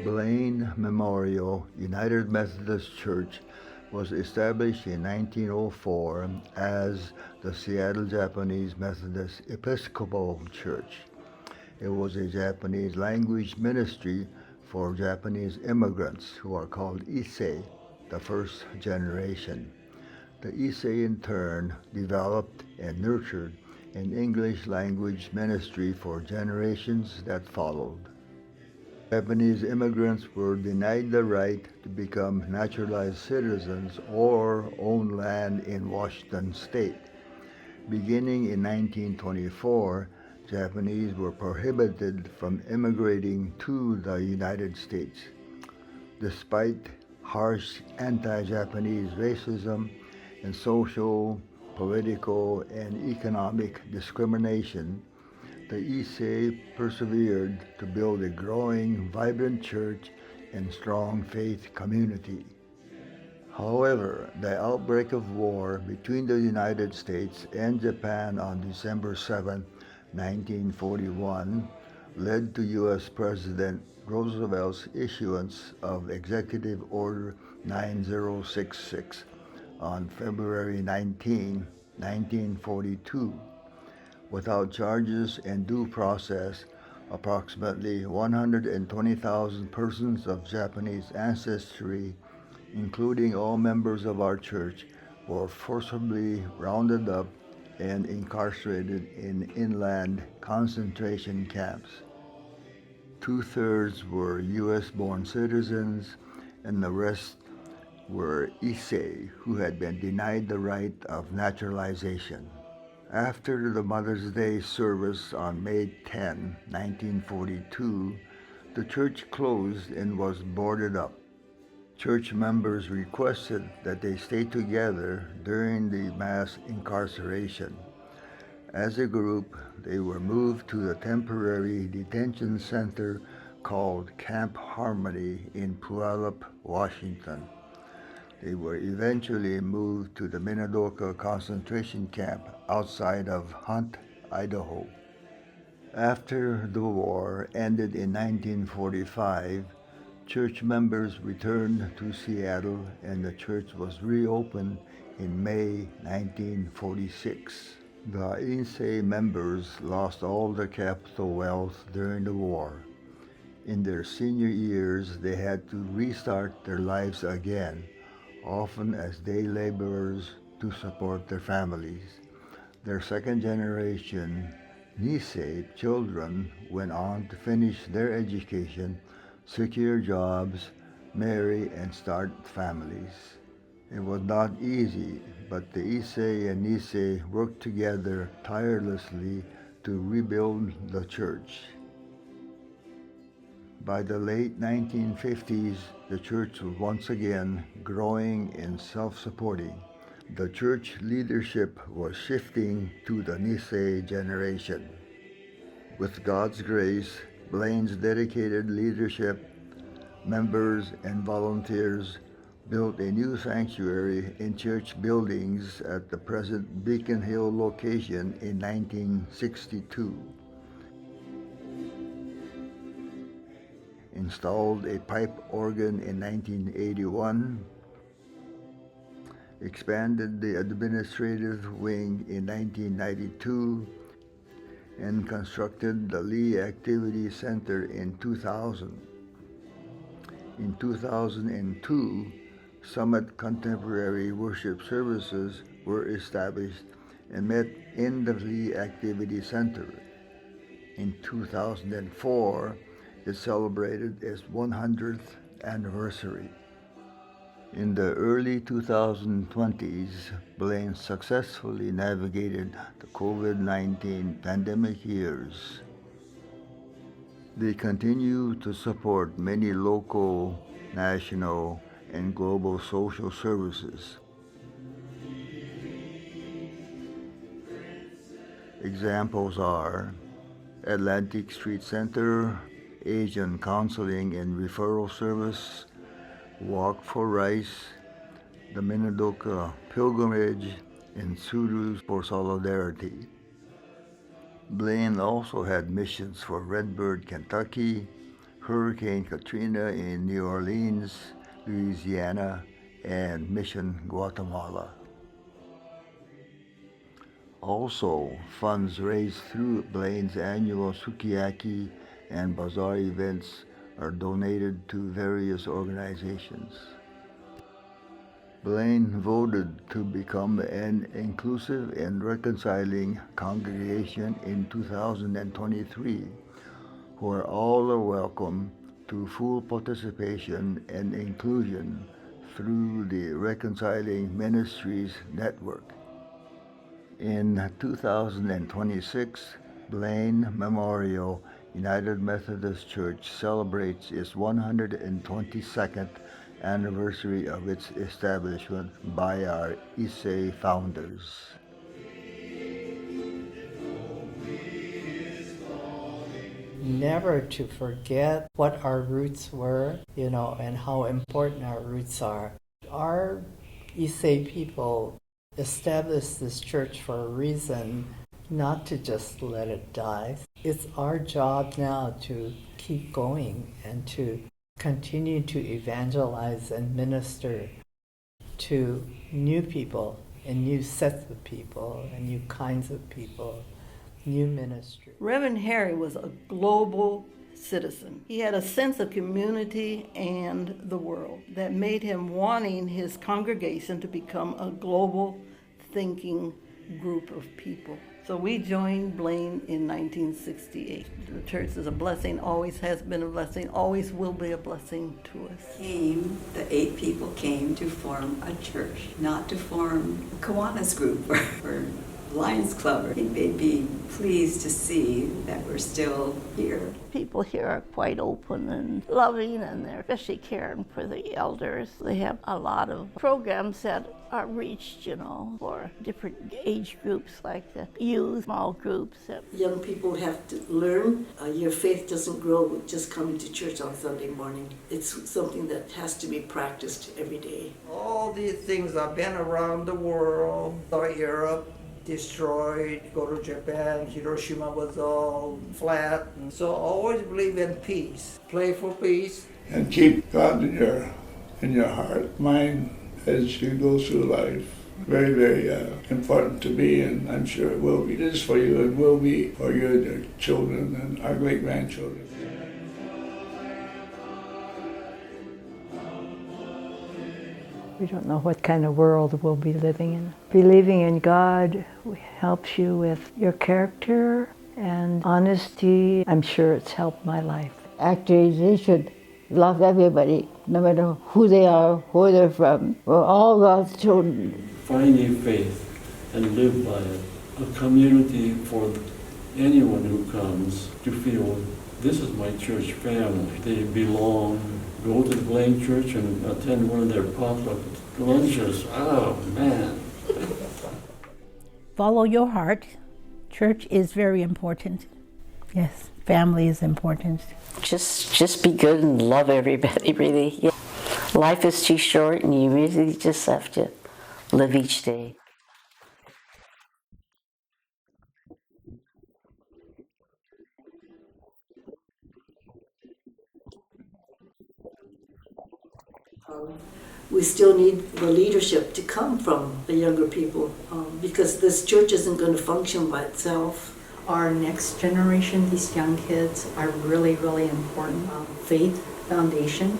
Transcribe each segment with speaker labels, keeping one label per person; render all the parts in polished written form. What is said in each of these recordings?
Speaker 1: Blaine Memorial United Methodist Church was established in 1904 as the Seattle Japanese Methodist Episcopal Church. It was a Japanese language ministry for Japanese immigrants who are called Issei, the first generation. The Issei in turn developed and nurtured an English language ministry for generations that followed. Japanese immigrants were denied the right to become naturalized citizens or own land in Washington state. Beginning in 1924, Japanese were prohibited from immigrating to the United States. Despite harsh anti-Japanese racism and social, political, and economic discrimination, the Issei persevered to build a growing, vibrant church and strong faith community. However, the outbreak of war between the United States and Japan on December 7, 1941, led to U.S. President Roosevelt's issuance of Executive Order 9066 on February 19, 1942. Without charges and due process, approximately 120,000 persons of Japanese ancestry, including all members of our church, were forcibly rounded up and incarcerated in inland concentration camps. Two-thirds were U.S.-born citizens, and the rest were Issei who had been denied the right of naturalization. After the Mother's Day service on May 10, 1942, the church closed and was boarded up. Church members requested that they stay together during the mass incarceration. As a group, they were moved to the temporary detention center called Camp Harmony in Puyallup, Washington. They were eventually moved to the Minidoka concentration camp outside of Hunt, Idaho. After the war ended in 1945, church members returned to Seattle and the church was reopened in May 1946. The Issei members lost all their capital wealth during the war. In their senior years, they had to restart their lives again, often as day laborers to support their families. Their second generation Nisei children went on to finish their education, secure jobs, marry, and start families. It was not easy, but the Issei and Nisei worked together tirelessly to rebuild the church. By the late 1950s, the church was once again growing and self-supporting. The church leadership was shifting to the Nisei generation. With God's grace, Blaine's dedicated leadership, members, and volunteers built a new sanctuary in church buildings at the present Beacon Hill location in 1962. Installed a pipe organ in 1981, expanded the administrative wing in 1992, and constructed the Lee Activity Center in 2000. In 2002, Summit Contemporary Worship Services were established and met in the Lee Activity Center. In 2004, it celebrated its 100th anniversary. In the early 2020s, Blaine successfully navigated the COVID-19 pandemic years. They continue to support many local, national, and global social services. Examples are Atlantic Street Center, Asian Counseling and Referral Service, Walk for Rice, the Minidoka Pilgrimage, and Surus for Solidarity. Blaine also had missions for Redbird, Kentucky, Hurricane Katrina in New Orleans, Louisiana, and Mission, Guatemala. Also, funds raised through Blaine's annual sukiyaki and bazaar events are donated to various organizations. Blaine voted to become an inclusive and reconciling congregation in 2023, where all are welcome to full participation and inclusion through the Reconciling Ministries Network. In 2026, Blaine Memorial United Methodist Church celebrates its 122nd anniversary of its establishment by our Issei founders.
Speaker 2: Never to forget what our roots were, and how important our roots are. Our Issei people established this church for a reason, not to just let it die. It's our job now to keep going and to continue to evangelize and minister to new people and new sets of people and new kinds of people, new ministry.
Speaker 3: Reverend Harry was a global citizen. He had a sense of community and the world that made him wanting his congregation to become a global thinking group of people. So we joined Blaine in 1968. The church is a blessing, always has been a blessing, always will be a blessing to us.
Speaker 4: The 8 people came to form a church, not to form a Kiwanis group or Lions Club. I think they'd be pleased to see that we're still here.
Speaker 5: People here are quite open and loving, and they're especially caring for the elders. They have a lot of programs that are reached, for different age groups, like the youth, small groups.
Speaker 6: Young people have to learn. Your faith doesn't grow with just coming to church on Sunday morning. It's something that has to be practiced every day.
Speaker 7: All these things have been around the world, or Europe, destroyed, go to Japan, Hiroshima was all flat. And so always believe in peace, play for peace.
Speaker 8: And keep God in your heart, mind, as you go through life. Very, very important to me, and I'm sure it will be. It is for you, and will be for your children and our great-grandchildren.
Speaker 9: We don't know what kind of world we'll be living in. Believing in God helps you with your character and honesty. I'm sure it's helped my life.
Speaker 5: Actually, they should love everybody, no matter who they are, where they're from. We're all God's children.
Speaker 10: Find your faith and live by it. A community for anyone who comes to feel this is my church family. They belong. Go to the Blaine Church and attend one of their potluck lunches. Oh, man.
Speaker 11: Follow your heart. Church is very important. Yes, family is important.
Speaker 5: Just be good and love everybody, really. Yeah. Life is too short, and you really just have to live each day.
Speaker 6: We still need the leadership to come from the younger people because this church isn't going to function by itself.
Speaker 12: Our next generation, these young kids, are really, really important. Faith foundation,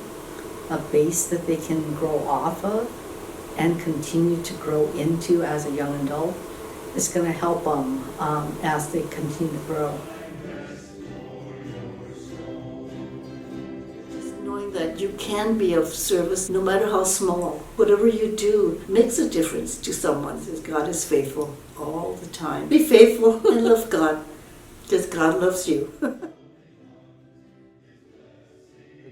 Speaker 12: a base that they can grow off of and continue to grow into as a young adult is going to help them as they continue to grow.
Speaker 6: That you can be of service no matter how small. Whatever you do makes a difference to someone. God is faithful all the time. Be faithful and love God because God loves you.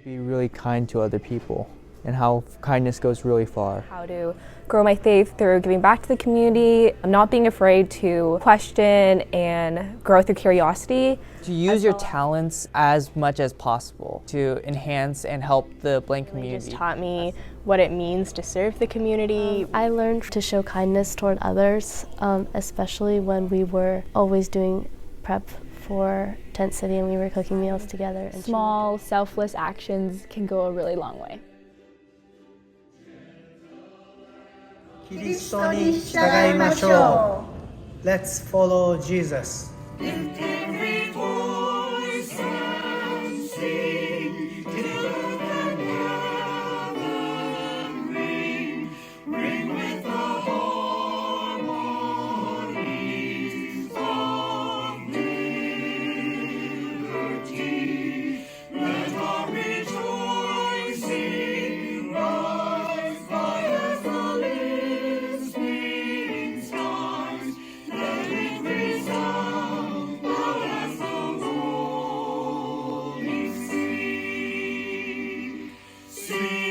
Speaker 13: Be really kind to other people and how kindness goes really far.
Speaker 14: How to grow my faith through giving back to the community, not being afraid to question and grow through curiosity.
Speaker 13: To use your talents as much as possible to enhance and help the Blaine community.
Speaker 14: It just taught me what it means to serve the community.
Speaker 15: I learned to show kindness toward others, especially when we were always doing prep for Tent City and we were cooking meals together. And
Speaker 14: small, selfless actions can go a really long way.
Speaker 16: キリストに従いましょう。Let's follow Jesus.
Speaker 17: Lift every voice and sing till earth and heaven ring, ring with the harmonies of liberty. Let our rejoicing rise by as the listening stars. Let it resound loud as the rolling sea. Sing